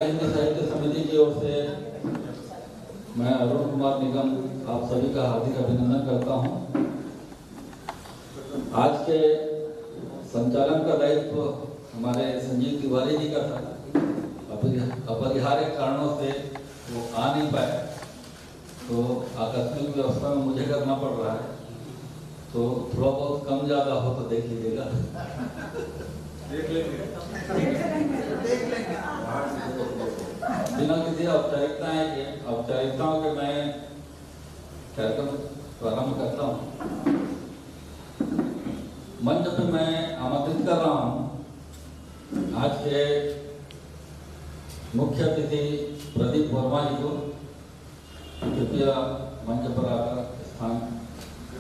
हिंदी साहित्य समिति की ओर से मैं अरुण कुमार निगम आप सभी का हार्दिक अभिनंदन करता हूं। आज के संचालन का दायित्व हमारे संजीव तिवारी जी का था। अपरिहार्य कारणों से वो आ नहीं पाए, तो आकस्मिक व्यवस्था में मुझे करना पड़ रहा है। तो थोड़ा बहुत कम ज़्यादा हो तो देख लीजिएगा। बिना किसी औपचारिकताओं के मैं कार्यक्रम प्रारंभ करता हूँ। मंच पे मैं आमंत्रित कर रहा हूँ आज के मुख्य अतिथि प्रदीप वर्मा जी को। कृपया मंच पर आकर स्थान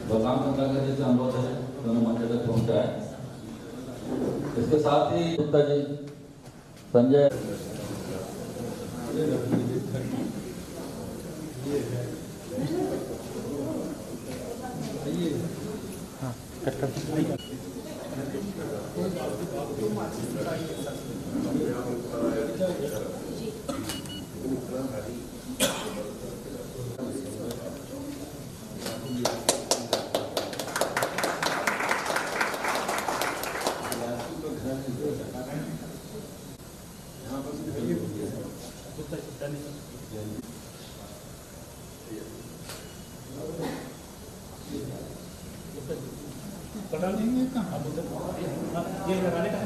बलराम चंद्राकर जी से अनुरोध है दोनों मंच तक पहुँचाए। इसके साथ ही गुप्ता जी, संजय बता देंगे कहाँ ये लगाने का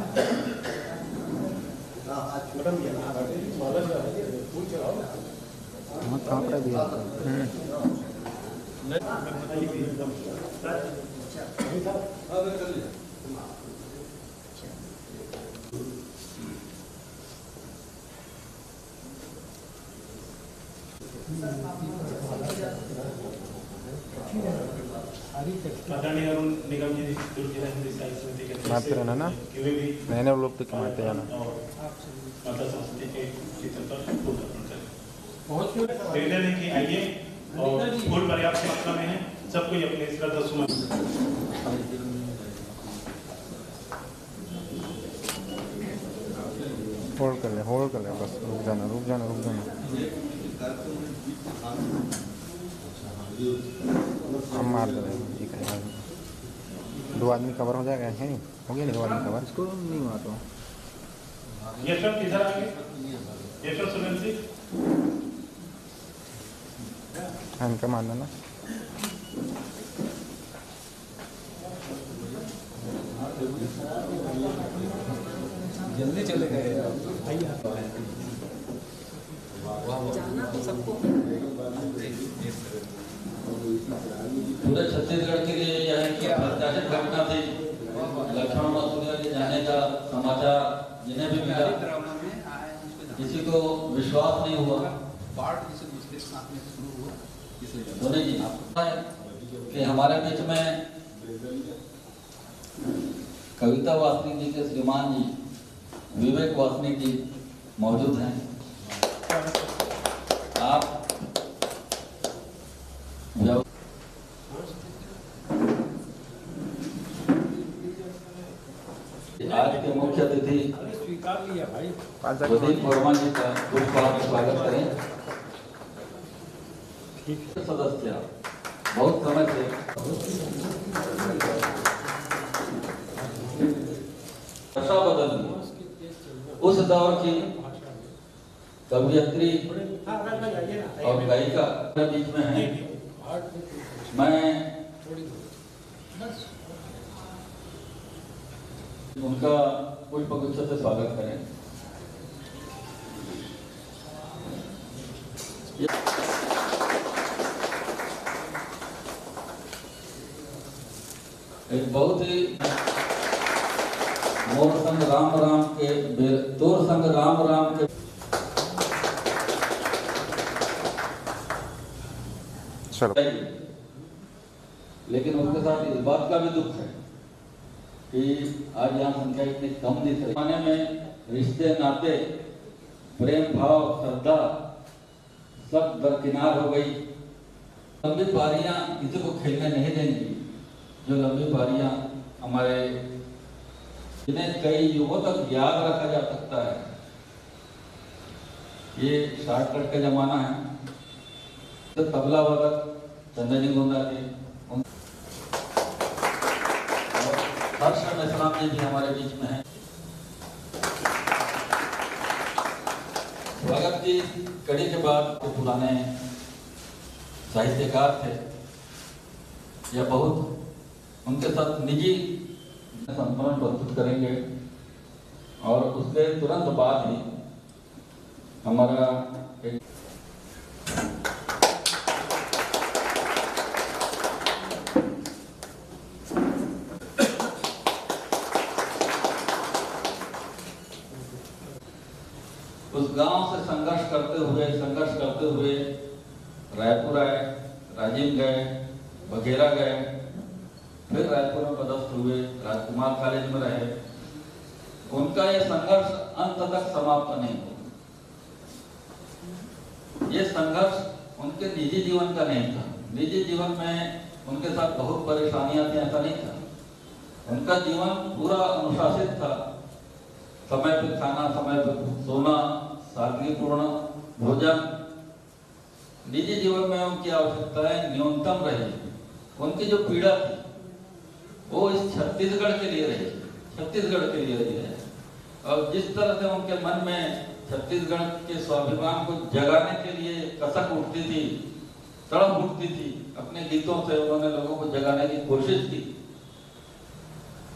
बटन दिया हाँ कहाँ पर दिया आदरणीय अरुण निगम जी जिला हिंदी साहित्य समिति के मारते रहना ना, नए नए लोग तो कमाते जाना। माता सरस्वती के चित्र पर फूल अर्पण करें। निर्णय लें कि आइए और फूल पर्याप्त मात्रा में है, सब कोई अपने श्रद्धा सुमन होल्ड कर ले बस। रुक जाना। हम मार दे रहे हैं, ठीक है। 2 आदमी कवर हो जाएगा, है नहीं? हो गया नहीं 2 आदमी कवर? इसको नहीं हुआ तो यशवंत किधर आगे? यशवंत सुरेंद्र जी इनका मानना ना। जल्दी चले गए जाना तो सबको। पूरे छत्तीसगढ़ के लिए यह एक प्रत्याशित घटना थी। लक्ष्मण मसूरिया के जाने का समाचार जिन्हें भी मिला, किसी को विश्वास नहीं हुआ। सोनी जी कि हमारे बीच में कविता वासनिक जी के श्रीमान जी विवेक वासनिक जी मौजूद हैं। आप आज के मुख्य अतिथि प्रदीप वर्मा जी का स्वागत करें। सदस्य बहुत समय से दशा बदल उस दौर की कवियत्री और गायिका के बीच में है। मैं उनका पुष्पगुच्छ से स्वागत करें। एक बहुत ही मोर संग राम राम के तोर संग राम राम के चलो। लेकिन उनके साथ इस बात का भी दुख है कि आज यहाँ संख्या इतनी कम दिख रही। जमाने में रिश्ते नाते प्रेम भाव श्रद्धा सब दरकिनार हो गई। लंबी पारियां किसी को खेलने नहीं देंगी। जो लंबी पारियां हमारे जिन्हें कई युगों तक याद रखा जा सकता है। ये शॉर्टकट का जमाना है। तो तबला वादक चंदनी गोंदा के हर्ष मेश्राम जी भी हमारे बीच में हैं। स्वागत की कड़ी के बाद जो पुराने साहित्यकार थे, यह बहुत उनके साथ निजी संस्मरण प्रस्तुत करेंगे और उसके तुरंत बाद ही हमारा एक उस गांव से संघर्ष करते हुए रायपुर आए, राजीव गए, बघेरा गए, फिर रायपुर में पदस्थ हुए, राजकुमार कॉलेज में रहे। उनका ये संघर्ष अंत तक समाप्त नहीं हुआ। ये संघर्ष उनके निजी जीवन का नहीं था। निजी जीवन में उनके साथ बहुत परेशानियां थी, ऐसा नहीं था। उनका जीवन पूरा अनुशासित था। समय पे खाना, समय पे सोना, सादगीपूर्ण भोजन। निजी जीवन में उनकी आवश्यकताएं न्यूनतम रही। उनकी जो पीड़ा थी वो इस छत्तीसगढ़ के लिए रही है। और जिस तरह से उनके मन में छत्तीसगढ़ के स्वाभिमान को जगाने के लिए कसक उठती थी, तड़प उठती थी, अपने गीतों से उन्होंने लोगों को जगाने की कोशिश की।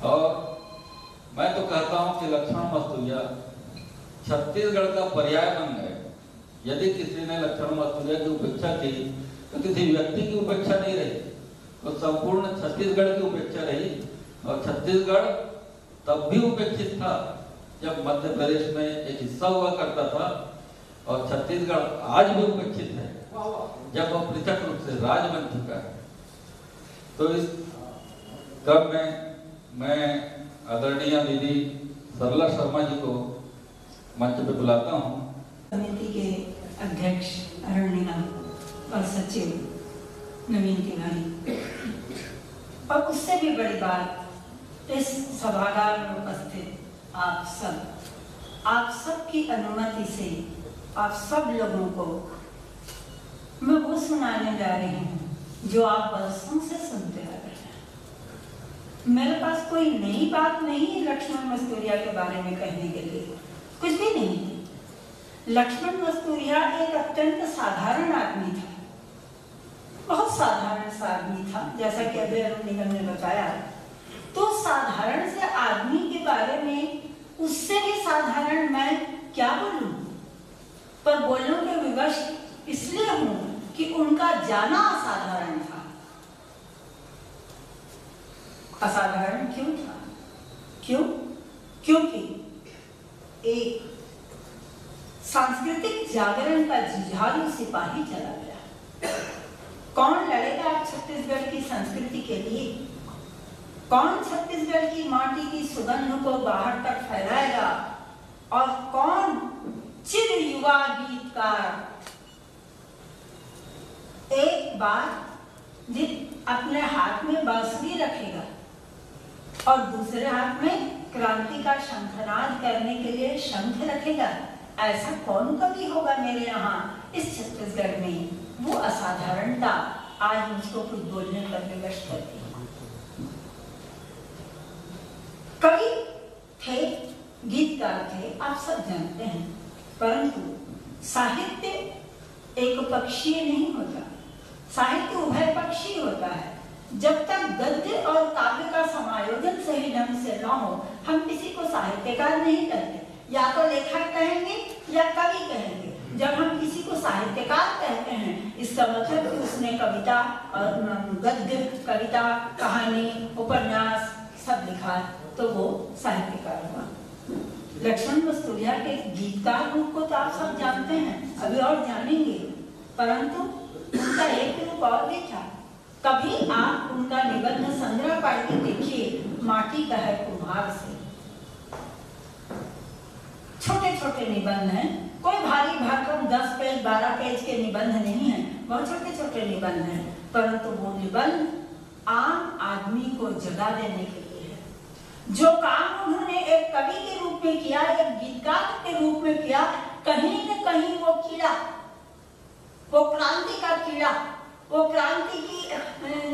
और मैं तो कहता हूं कि लक्ष्मण मस्तूरिया छत्तीसगढ़ का पर्याय बन गए। यदि किसी ने लक्ष्मण मस्तूरिया की उपेक्षा की तो किसी व्यक्ति की उपेक्षा नहीं रही, तो संपूर्ण छत्तीसगढ़ की उपेक्षा रही। और छत्तीसगढ़ तब भी उपेक्षित था जब मध्य प्रदेश में एक हिस्सा हुआ करता था, और छत्तीसगढ़ आज भी उपेक्षित है जब वो पृथक रूप से राज्य बन चुका है। तो इस क्रम में मैं आदरणीय दीदी सरला शर्मा जी को मंच पे बुलाता हूँ। समिति के अध्यक्ष अरण्या और सचिव नवीन तिवारी, और उससे भी बड़ी बात इस सभागार में उपस्थित आप सब की अनुमति से आप सब लोगों को मैं वो सुनाने जा रही हूँ जो आप बरसों से सुनते आ रहे हैं। मेरे पास कोई नई बात नहीं है लक्ष्मण मस्तूरिया के बारे में कहने के लिए, कुछ भी नहीं है। लक्ष्मण मस्तूरिया एक अत्यंत साधारण आदमी था, बहुत साधारण सा आदमी था, जैसा कि अभी अरुण निगम ने बताया। तो साधारण से आदमी के बारे में उससे भी साधारण मैं क्या बोलूं, पर बोलने के विवश इसलिए हूं कि उनका जाना असाधारण था। असाधारण क्यों था? क्योंकि एक सांस्कृतिक जागरण का जुझारू सिपाही चला गया। कौन लड़ेगा छत्तीसगढ़ की संस्कृति के लिए? कौन छत्तीसगढ़ की माटी की सुगंध को बाहर तक फैलाएगा? और कौन चिर युवा गीतकार एक बार जिस अपने हाथ में बांसुरी रखेगा और दूसरे हाथ में क्रांति का शंखनाद करने के लिए शंख रखेगा? ऐसा कौन कभी होगा मेरे यहाँ इस छत्तीसगढ़ में? वो असाधारणता आज मुझको कुछ बोलने पर विवश करती है। कवि थे, गीतकार थे, आप सब जानते हैं, परंतु साहित्य एक पक्षीय नहीं होता। साहित्य उभय पक्षी होता है। जब तक गद्य और काव्य का समायोजन सही ढंग से न हो, हम किसी को साहित्यकार नहीं कहते। या तो लेखक कहेंगे या कवि कहेंगे। जब हम किसी को साहित्यकार कहते हैं, इसका मतलब कि उसने कविता और गद्य, कविता, कहानी, उपन्यास सब लिखा, तो वो साहित्यकार हुआ। लक्ष्मण मस्तूरिया के गीतकार रूप को तो आप सब जानते हैं, अभी और जानेंगे, परंतु उनका एक रूप और भी था। कभी आप उनका निबंध संग्रह पढ़ के देखिए, माटी का है कुम्हार से। छोटे छोटे निबंध हैं, कोई भारी भरकम 10 पेज 12 पेज के निबंध नहीं है, बहुत छोटे छोटे निबंध हैं, परंतु वो निबंध आम आदमी को जगा देने के लिए है। जो काम उन्होंने एक कवि के रूप में किया, एक गीतकार के रूप में किया, कहीं न कहीं वो कीड़ा, वो क्रांति का कीड़ा, वो क्रांति की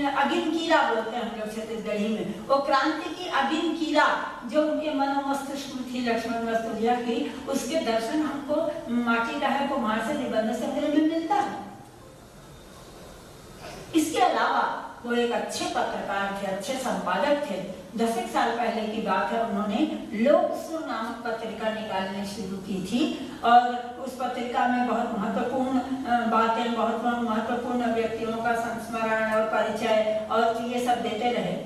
अगिन कीड़ा बोलते हैं हम लोग छत्तीसगढ़ी में, वो क्रांति की अगिन कीड़ा जो उनके मनोमस्तिष्क में थी लक्ष्मण वस्तुलिया की, उसके दर्शन हमको माटी रहे को वहां से निबंध संग्रह में मिलता है। इसके अलावा वो एक अच्छे पत्रकार थे, अच्छे संपादक थे। 10 साल पहले की बात है, उन्होंने लोकसुर नामक पत्रिका निकालनी शुरू की थी और उस पत्रिका में बहुत महत्वपूर्ण बातें, बहुत महत्वपूर्ण व्यक्तियों का संस्मरण और परिचय और ये सब देते रहे।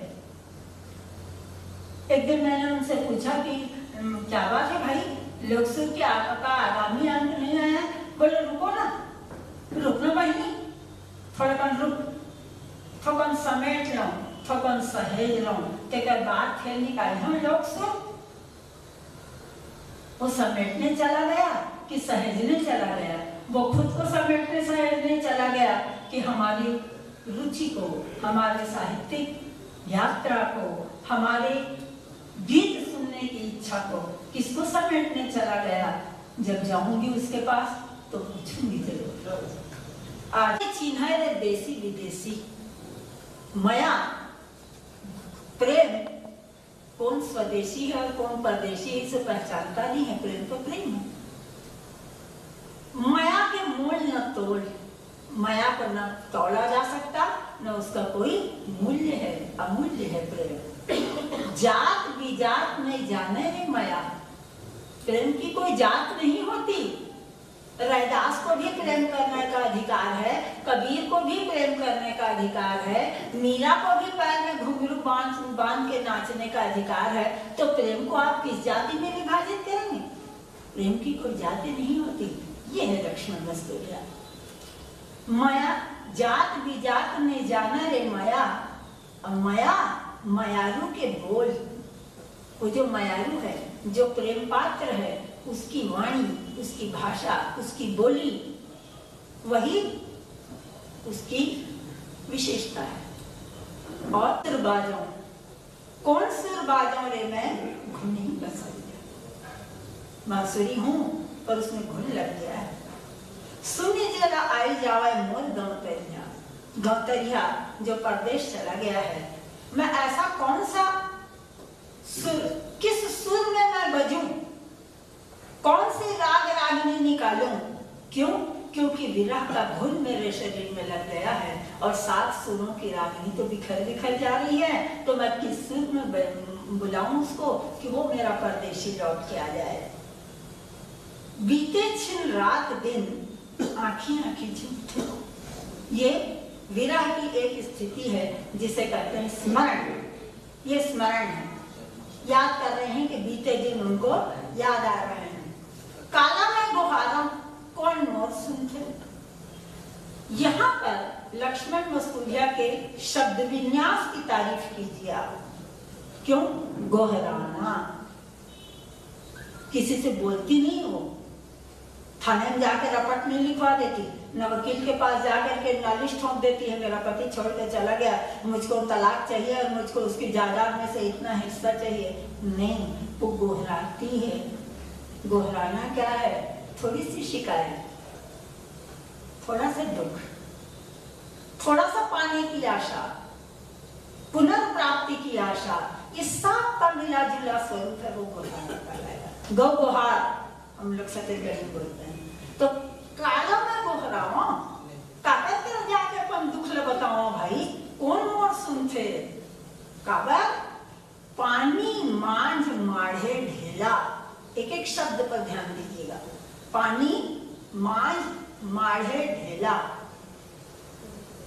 एक दिन मैंने उनसे पूछा कि क्या बात है भाई, लोकसुर के आपका आगामी अंक नहीं आया? बोले रुको ना, रुकना बहिनी, थोड़ा रुक, थोकन समेट लो, थोकन सहेज लो, तेकर बाद फिर निकाल हम लोग सुन। वो समेटने चला गया कि सहेजने चला गया? वो खुद को समेटने सहेजने चला गया कि हमारी रुचि को, हमारे साहित्यिक यात्रा को, हमारे गीत सुनने की इच्छा को किसको समेटने चला गया? जब जाऊंगी उसके पास तो पूछूंगी जरूर। आज चिन्ह रे देसी विदेशी माया प्रेम, कौन स्वदेशी है और कौन परदेशी है इसे पहचानता नहीं है। प्रेम तो प्रेम है। माया के मोल न तोड़, माया को न तोड़ा जा सकता, न उसका कोई मूल्य है, अमूल्य है प्रेम। जात विजात नहीं जाने रे माया, प्रेम की कोई जात नहीं होती। रैदास को भी प्रेम करने का अधिकार है, कबीर को भी प्रेम करने का अधिकार है, मीरा को भी पैर में घुंघरू बांध के नाचने का अधिकार है। तो प्रेम को आप किस जाति में विभाजित करेंगे? प्रेम की कोई जाति नहीं होती। ये है लक्ष्मण वस्तुलिया। माया जात विजात ने जाना रे माया, और माया मायारू के बोल। वो जो मायारू है, जो प्रेम पात्र है, उसकी वाणी, उसकी भाषा, उसकी बोली, वही उसकी विशेषता है। और सुरबाजों, कौन सुरबाजों रे मैं घुन नहीं कर सकती। बांसुरी हूं पर उसमें घुन लग गया है। सुनी जरा आई जावे मोर गौतरिया, गौतरिया जो परदेश चला गया है। मैं ऐसा कौन सा सुर, किस सुर में मैं बजूं, कौन सी राग रागनी निकालूं? क्यों? क्योंकि विरह का घुन मेरे शरीर में लग गया है और 7 सुरों की रागनी तो बिखर बिखर जा रही है। तो मैं किस सुर में बुलाऊं उसको कि वो मेरा परदेशी लौट के आ जाए। बीते छिन रात दिन आंखें आंखें झूठे, ये विरह की एक स्थिति है जिसे कहते हैं स्मरण। ये स्मरण है, याद कर रहे हैं कि बीते दिन उनको याद आ रहे हैं। काला में गुहारा कौन मोर सुनते। यहाँ पर लक्ष्मण वस्तुलिया के शब्द विन्यास की तारीफ कीजिए आप। क्यों? गोहराना। किसी से बोलती नहीं वो, थाने में जाकर रपट नहीं लिखवा देती, न वकील के पास जाकर के नालिश ठोक देती है मेरा पति छोड़ कर चला गया, मुझको तलाक चाहिए और मुझको उसकी जायदाद में से इतना हिस्सा चाहिए। नहीं, वो गोहराती है। गोहराना क्या है? थोड़ी सी शिकायत, थोड़ा सा दुख, थोड़ा सा पाने की आशा, पुनर्प्राप्ति की आशा, ये सब का मिला जुला स्वरूप है वो गोहराना कहलाएगा। गौ गुहार हम लोग छत्तीसगढ़ी बोलते हैं। तो काला में गोहरावा कागज कर जाके अपन दुख ले बताओ भाई, कौन मोर सुनते। काबर पानी मांझ माढ़े ढेला, एक एक शब्द पर ध्यान दीजिएगा। पानी मांझ माढ़े ढेला,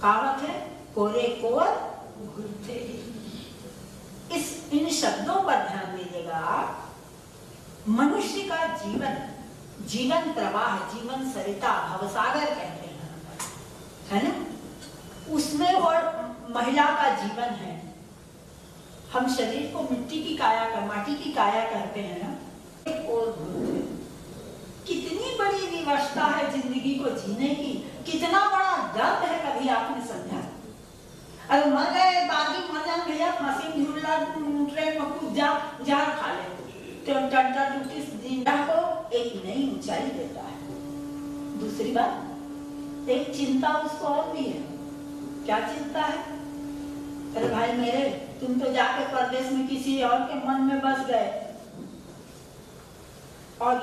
कहावत है कोरे कोर घुलते। इन शब्दों पर ध्यान दीजिएगा। मनुष्य का जीवन, जीवन प्रवाह, जीवन सरिता, भवसागर कहते हैं, है ना? उसमें और महिला का जीवन है। हम शरीर को मिट्टी की काया का, माटी की काया कहते हैं ना। और कितनी बड़ी विवशता है जिंदगी को जीने की, कितना बड़ा दर्द है, कभी आपने समझा? अरे मर गए, बागी मर जाए भैया, फांसी में झूला, ट्रेन में कूद जा, जहर खा ले, तो जिंदा को एक नई ऊंचाई देता है। दूसरा दूसरी बात, एक चिंता उसको और भी है। क्या चिंता है? अरे भाई मेरे, तुम तो जाके परदेश में किसी और के मन में बस गए, और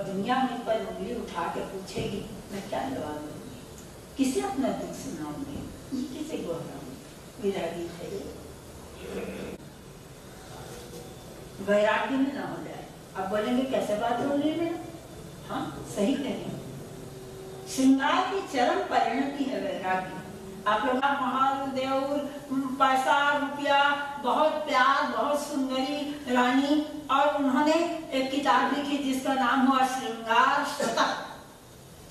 दुनिया में पर उंगली उठा के पूछेगी, मैं क्या जवाब दूंगी? किसे अपना दुख सुनाऊंगी? ये किसे दोहराऊंगी? वैरागी है ये, वैराग्य में ना हो जाए। अब बोलेंगे कैसे बात हो रही है? हाँ सही कह रही। श्रृंगार की चरम परिणति है वैराग्य। आप लोग महल देवर, पैसा रुपया, बहुत प्यार, बहुत सुंदरी रानी, और उन्होंने एक किताब लिखी जिसका नाम हुआ श्रृंगार शतक।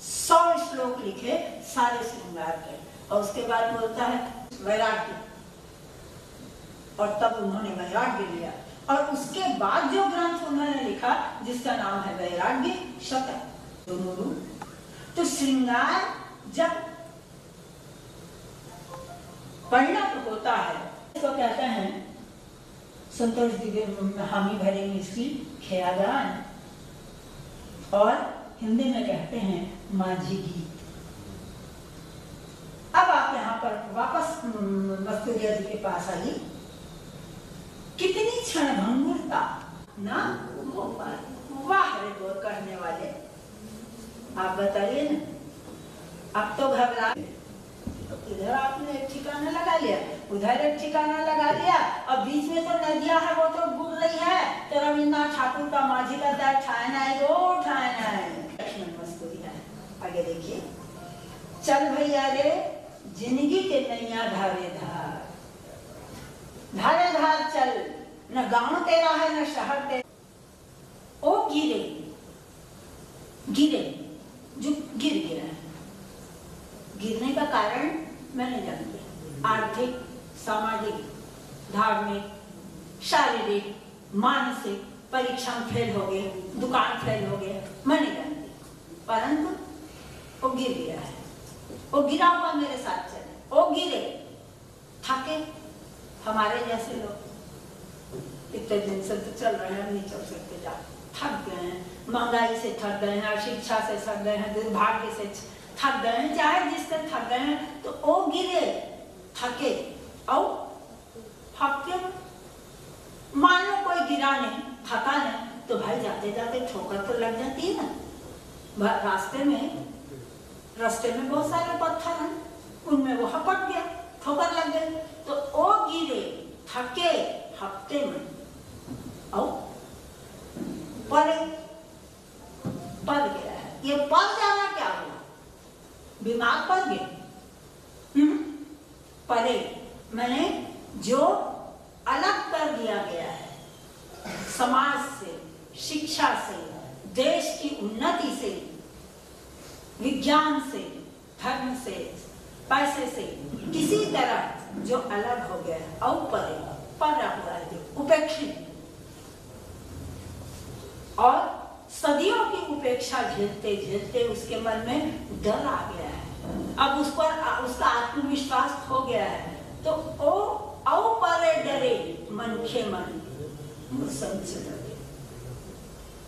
100 श्लोक लिखे सारे श्रृंगार के, और उसके बाद बोलता है वैराग्य, और तब उन्होंने वैराग्य लिया। और उसके बाद जो ग्रंथ उन्होंने लिखा जिसका नाम है वैराग्य शतक, दोनों रूप। तो श्रृंगार जब परिणत होता है, इसको कहते हैं संतोष दिव्य हामी भरे मिश्री ख्यागान, और हिंदी में कहते हैं माझी गीत। अब आप यहाँ पर वापस मस्तूरिया जी के पास आइए। कितनी क्षणभंगुरता ना हो पाए। वाह रे गौर करने वाले, आप बताइए ना। अब तो घबरा, इधर आपने एक ठिकाना लगा लिया, उधर एक ठिकाना लगा लिया, अब बीच में तो नदियां है वो तो डूब रही है, तो रविन्द्रनाथ ठाकुर का माझी का दर ठाना है गो ठाना है। लक्ष्मण मस्तूरिया आगे देखिए। चल भैया रे जिंदगी के नैया धारे धार, धारे धार चल, न गांव तेरा है न शहर तेरा। ओ गिरे गिरे, जो गिर गिरा है, गिरने का कारण मैं नहीं जानती। आर्थिक, सामाजिक, धार्मिक, शारीरिक, मानसिक, परीक्षा में फेल हो गए, दुकान फेल हो गए, मैं नहीं जानती, परंतु वो गिर गया है। वो गिरा हुआ मेरे साथ चले, वो गिरे, थके। हमारे जैसे लोग इतने दिन से तो चल रहे हैं, नहीं चल सकते, जा थक गए हैं, महंगाई से थक गए हैं, शिक्षा से थक गए हैं, दुर्भाग्य से थक गए हैं, चाहे जिससे थक गए हैं, तो वो गिरे, थके, और हफ्ते मान लो कोई गिरा नहीं, थका नहीं, तो भाई जाते जाते ठोकर तो लग जाती है ना। रास्ते में बहुत सारे पत्थर हैं, उनमें वो हपट गया, ठोकर लग गई, तो वो गिरे, थके, हफ्ते में, और पड़ गया है। ये पड़ जाना क्या हुआ? बीमार पड़ गए, पड़े मैंने जो अलग कर दिया गया है समाज से, शिक्षा से, देश की उन्नति से, विज्ञान से, धर्म से, पैसे से, किसी तरह जो अलग हो गया है, और पड़ा हुआ है, उपेक्षित, और सदियों की उपेक्षा झेलते झेलते उसके मन में डर आ गया है। अब उस पर उसका आत्मविश्वास खो गया है, तो ओ औ परे डरे मन खे मन डरे।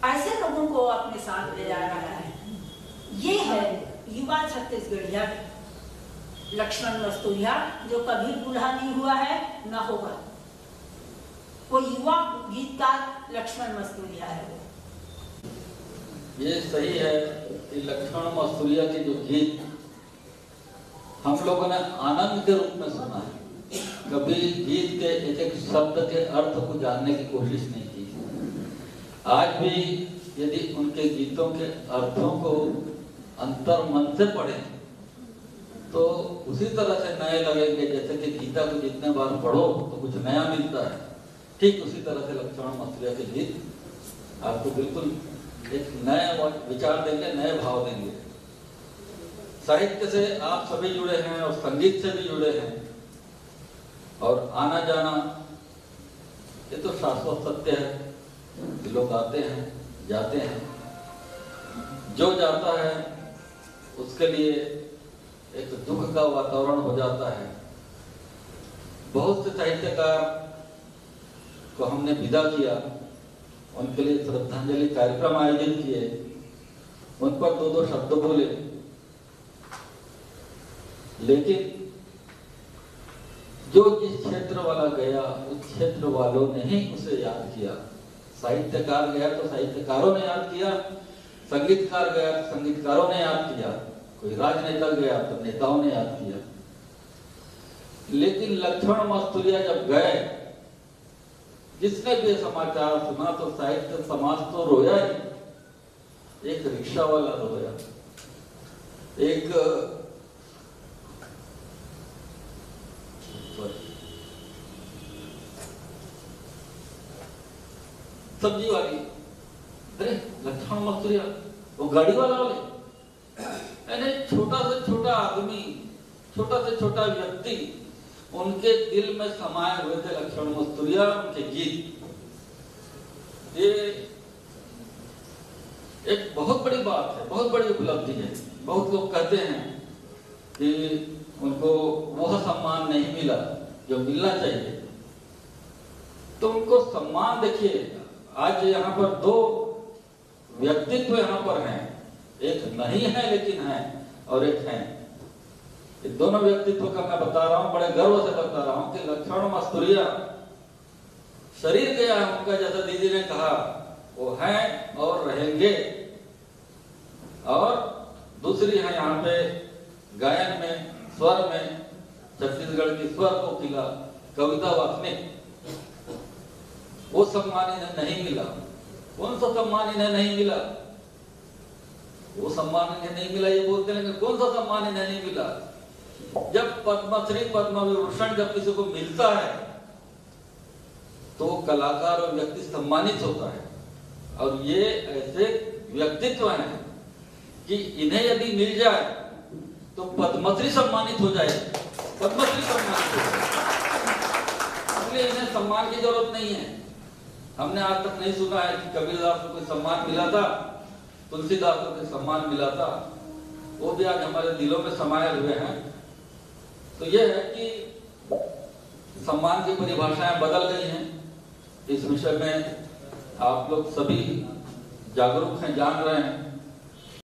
ऐसे लोगों को अपने साथ ले जा रहा है। ये है युवा छत्तीसगढ़िया लक्ष्मण मस्तूरिया, जो कभी बूढ़ा नहीं हुआ है न होगा। वो युवा गीतकार लक्ष्मण मस्तूरिया है। ये सही है कि लक्ष्मण मस्तूरिया के जो गीत हम लोगों ने आनंद के रूप में सुना है, कभी गीत के एक एक शब्द के अर्थ को जानने की कोशिश नहीं की। आज भी यदि उनके गीतों के अर्थों को अंतर मन से पढ़ें तो उसी तरह से नए लगेंगे, जैसे कि गीता को जितने बार पढ़ो तो कुछ नया मिलता है। ठीक उसी तरह से लक्ष्मण मस्तूरिया के गीत आपको बिल्कुल एक नए विचार देंगे, नए भाव देंगे। साहित्य से आप सभी जुड़े हैं और संगीत से भी जुड़े हैं, और आना जाना ये तो शाश्वत सत्य है। लोग आते हैं जाते हैं, जो जाता है उसके लिए एक दुख का वातावरण हो जाता है। बहुत से साहित्यकार को हमने विदा किया, उनके लिए श्रद्धांजलि कार्यक्रम आयोजित किए, उन पर 2-2 शब्द बोले, लेकिन जो जिस क्षेत्र वाला गया उस क्षेत्र वालों ने ही उसे याद किया। साहित्यकार गया तो साहित्यकारों ने याद किया, संगीतकार गया तो संगीतकारों ने याद किया, कोई राजनेता गया तो नेताओं ने याद किया। लेकिन लक्ष्मण मास्तुरिया जब गए, जिसने भी समाचार सुना तो साहित्य समाज तो रोया ही। एक रिक्शा वाला रोया, एक सब्जी वाली, अरे लक्ष्मण मास्तुरिया वो गाड़ी वाला वाले, यानी छोटा से छोटा आदमी, छोटा से छोटा व्यक्ति, उनके दिल में समाये हुए थे लक्ष्मण मास्तुरिया, उनके गीत। ये एक बहुत बड़ी बात है, बहुत बड़ी उपलब्धि है। बहुत लोग कहते हैं कि उनको वह सम्मान नहीं मिला जो मिलना चाहिए। तो उनको सम्मान, देखिए आज यहाँ पर दो व्यक्तित्व यहाँ पर हैं, एक नहीं है लेकिन है और एक है। दोनों व्यक्तित्व का मैं बता रहा हूं, बड़े गर्व से बता रहा हूं कि लक्ष्मण मास्तुरिया शरीर गया है उनका, जैसा दीदी ने कहा, वो है और रहेंगे। और दूसरी है यहाँ पे गायन में, स्वर में, छत्तीसगढ़ की स्वर कोकिला, कविता वासनिक। वो सम्मान इन्हें नहीं मिला। कौन सा सम्मान इन्हें नहीं मिला? वो सम्मान इन्हें नहीं मिला ये बोलते हैं, लेकिन कौन सा सम्मान इन्हें नहीं मिला? जब पद्मश्री, पद्म विभूषण जब किसी को मिलता है तो कलाकार और व्यक्ति सम्मानित होता है। और ये ऐसे व्यक्तित्व हैं कि इन्हें यदि मिल जाए तो पद्मश्री सम्मानित हो जाए, पद्मश्री सम्मानित हो जाए। इसलिए इन्हें सम्मान की जरूरत नहीं है। हमने आज तक नहीं सुना है कि कबीरदास को कोई सम्मान मिला था, तुलसीदास को कोई सम्मान मिला था। वो भी आज हमारे दिलों में समाये हुए हैं। तो यह है कि सम्मान की परिभाषाएं बदल गई हैं। इस विषय में आप लोग सभी जागरूक हैं, जान रहे हैं।